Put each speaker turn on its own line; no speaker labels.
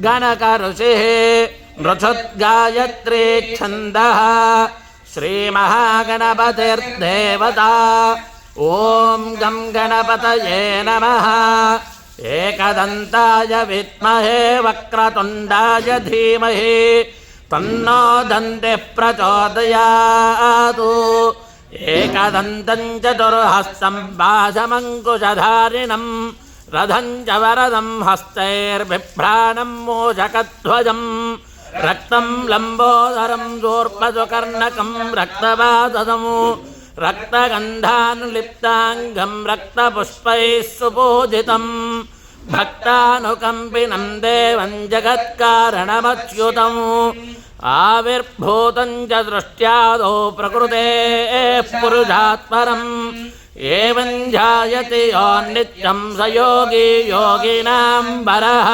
गणकऋषिः नृषद्गायत्री छन्दः श्रीमहागणपतिर्देवता ॐ गं गणपतये नमः एकदन्ताय विद्महे वक्रतुण्डाय धीमहि तन्नो दन्तिः प्रचोदयात् एकदन्तं चतुर्हस्तं पाशमङ्कुशधारिणं रथं च वरदं हस्तैर्बिभ्राणं मूषकध्वजं रक्तं लम्बोदरं शूर्पसुकर्णकं रक्तवासदं रक्तगन्धानुलिप्ताङ्गं रक्तपुष्पैः सुपूजितं भक्तानुकम्पिनं देवं जगत्कारणमच्युतम् आविर्भूतं च दृष्ट्यादौ प्रकृतेः पुरुषात् परम् एवं ध्यायति यो नित्यं स योगी योगिनां वरः।